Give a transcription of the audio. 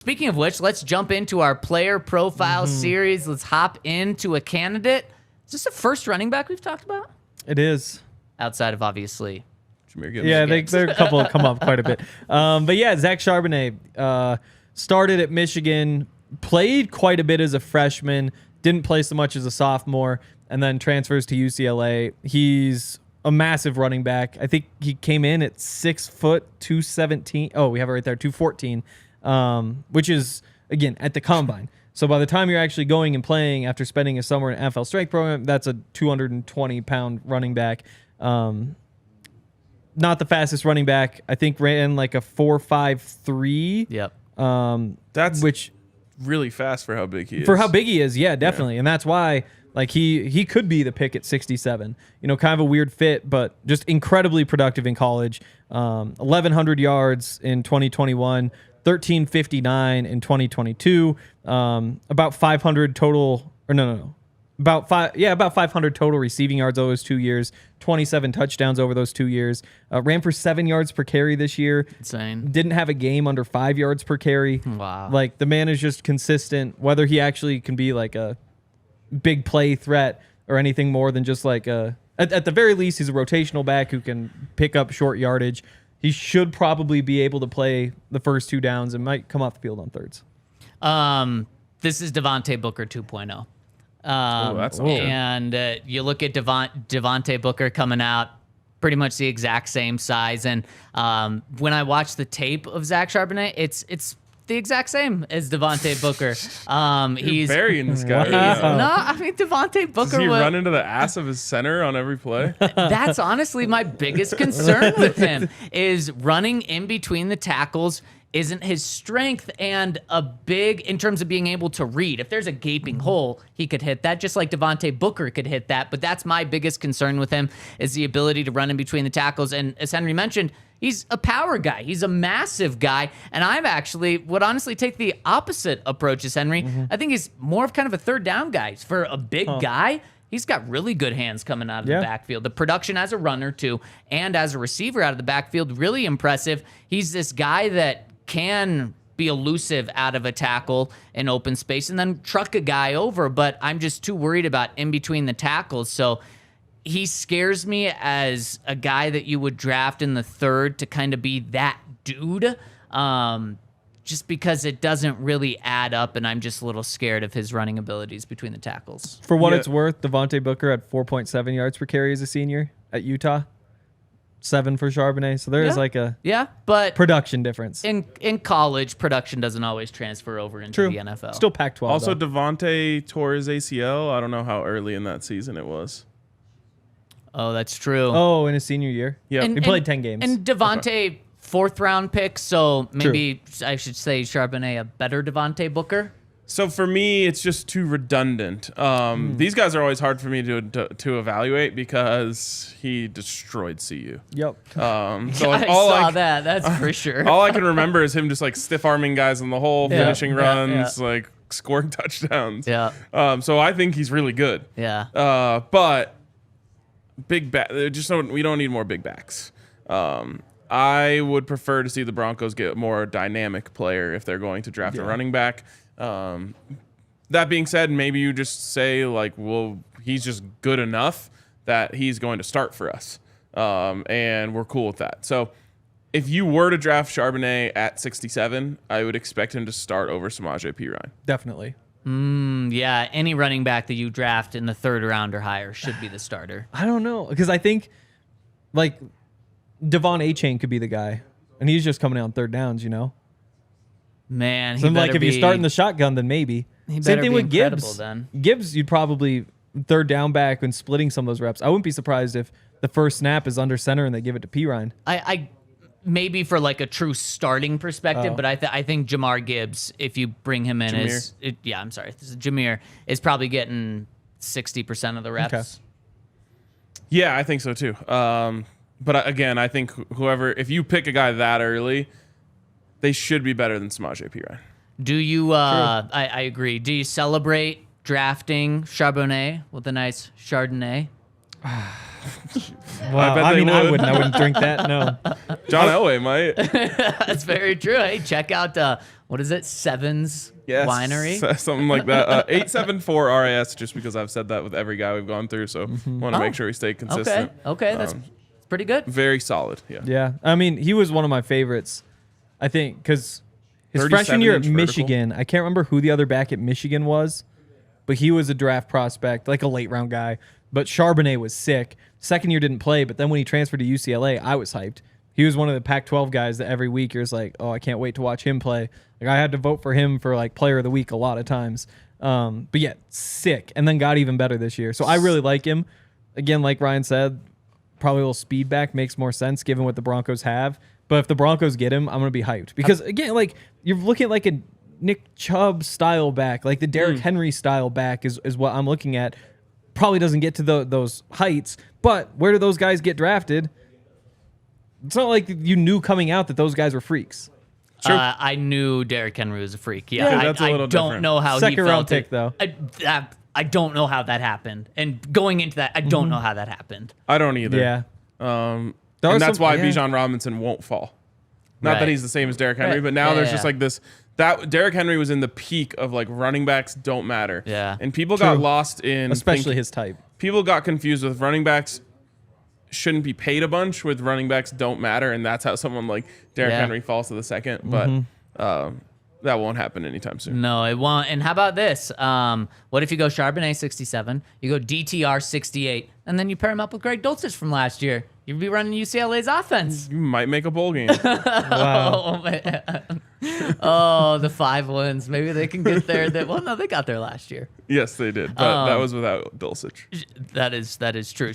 Speaking of which, let's jump into our player profile series. Let's hop into a candidate. Is this the first running back we've talked about? It is. Outside of, obviously, Jahmyr Gibbs. Yeah, there are a couple that come up quite a bit. But yeah, Zach Charbonnet started at Michigan, played quite a bit as a freshman, didn't play so much as a sophomore, and then transfers to UCLA. He's a massive running back. I think he came in at 6 foot 217. Oh, we have it right there, 214, which is, again, at the combine. So by the time you're actually going and playing after spending a summer in an NFL strength program, that's a 220-pound running back. Not the fastest running back. I think ran like a 4.53. Yep. That's which really fast for how big he is. For how big he is, yeah, definitely. And that's why like he could be the pick at 67. You know, kind of a weird fit, but just incredibly productive in college. 1,100 yards in 2021, 1,359 in 2022. About 500 total, or no. About 500 total receiving yards over those 2 years, 27 touchdowns over those 2 years. Ran for 7 yards per carry this year. Insane. Didn't have a game under 5 yards per carry. Wow. Like, the man is just consistent, whether he actually can be like a big play threat or anything more than just like at the very least, he's a rotational back who can pick up short yardage. He should probably be able to play the first 2 downs and might come off the field on thirds. This is Devontae Booker 2.0. That's good. And you look at Devontae Booker coming out, pretty much the exact same size. And when I watch the tape of Zach Charbonnet, it's the exact same as Devontae Booker. He's burying this guy. No, I mean Devontae Booker. Does he run into the ass of his center on every play? That's honestly my biggest concern with him is running in between the tackles isn't his strength, and a big in terms of being able to read. If there's a gaping hole, he could hit that just like Devontae Booker could hit that. But that's my biggest concern with him is the ability to run in between the tackles. And as Henry mentioned, he's a power guy. He's a massive guy. And I've actually would honestly take the opposite approach as Henry. I think he's more of kind of a third down guy. For a big guy, he's got really good hands coming out of the backfield. The production as a runner, too, and as a receiver out of the backfield, really impressive. He's this guy that can be elusive out of a tackle in open space and then truck a guy over, but I'm just too worried about in between the tackles. So he scares me as a guy that you would draft in the third to kind of be that dude, just because it doesn't really add up, and I'm just a little scared of his running abilities between the tackles. For what it's worth, Devontae Booker had 4.7 yards per carry as a senior at Utah. 7 for Charbonnet, so there is like a but production difference. In college, production doesn't always transfer over into the NFL. Still Pac-12. Also, though. Devontae tore his ACL. I don't know how early in that season it was. Oh, that's true. Oh, in his senior year. Yeah, he played 10 games. And Devontae, 4th round pick, so maybe I should say Charbonnet a better Devontae Booker. So for me, it's just too redundant. These guys are always hard for me to evaluate because he destroyed CU. Yep. So I saw that. That's for sure. All I can remember is him just like stiff arming guys in the hole, finishing runs, like scoring touchdowns. Yeah. So I think he's really good. Yeah. But big back, we don't need more big backs. I would prefer to see the Broncos get a more dynamic player if they're going to draft a running back. That being said, maybe you just say like, well, he's just good enough that he's going to start for us. And we're cool with that. So if you were to draft Charbonnet at 67, I would expect him to start over Samaje Perine. Definitely. Yeah, any running back that you draft in the 3rd round or higher should be the starter. I don't know, because I think like Devon A-Chain could be the guy, and he's just coming out on 3rd downs, you know? Man, so like if you start in the shotgun, then maybe. Same thing with Gibbs. Then. Gibbs, you'd probably 3rd down back and splitting some of those reps. I wouldn't be surprised if the first snap is under center and they give it to Perine. I maybe for like a true starting perspective, but I think Jamar Gibbs, if you bring him in, Jahmyr is probably getting 60% of the reps. Okay. Yeah, I think so too. But again, I think if you pick a guy that early, they should be better than Samaje Perine. Do you, I agree. Do you celebrate drafting Charbonnet with a nice Chardonnay? Wow, I wouldn't drink that, no. John Elway might. That's very true. Hey, check out what is it? Sevens Yes, Winery. something like that. 874 RAS, just because I've said that with every guy we've gone through. So want to make sure we stay consistent. Okay, that's pretty good. Very solid. Yeah. Yeah. I mean, he was one of my favorites, I think, because his 37 freshman year at inch vertical. Michigan, I can't remember who the other back at Michigan was, but he was a draft prospect, like a late round guy. But Charbonnet was sick. Second year didn't play, but then when he transferred to UCLA, I was hyped. He was one of the Pac-12 guys that every week you're just like, oh, I can't wait to watch him play. Like I had to vote for him for like player of the week a lot of times. But yeah, sick. And then got even better this year. So I really like him. Again, like Ryan said, probably a little speed back makes more sense given what the Broncos have. But if the Broncos get him, I'm going to be hyped. Because again, like you're looking at like a Nick Chubb style back, like the Derrick Henry style back is what I'm looking at. Probably doesn't get to those heights, but where do those guys get drafted? It's not like you knew coming out that those guys were freaks. I knew Derrick Henry was a freak. Yeah, that's a little I don't different. know how Second he round felt pick, it. though. I don't know how that happened. And going into that, I don't know how that happened. I don't either. Yeah. And There are that's some- why yeah. Bijan Robinson won't fall. Not that Right. he's the same as Derrick Henry, Right. but now there's Yeah. just like this. That Derrick Henry was in the peak of like running backs don't matter. Yeah. And people got lost in Especially his type. people got confused with running backs shouldn't be paid a bunch with running backs don't matter, and that's how someone like Derrick Yeah. Henry falls to the second. But that won't happen anytime soon. No, it won't. And how about this? What if you go Charbonnet 67, you go DTR 68, and then you pair him up with Greg Dulcich from last year? You'd be running UCLA's offense. You might make a bowl game. Wow. Oh, man. Oh, the 5 wins. Maybe they can get there. Well, no, they got there last year. Yes, they did, but that was without Dulcich. That is true.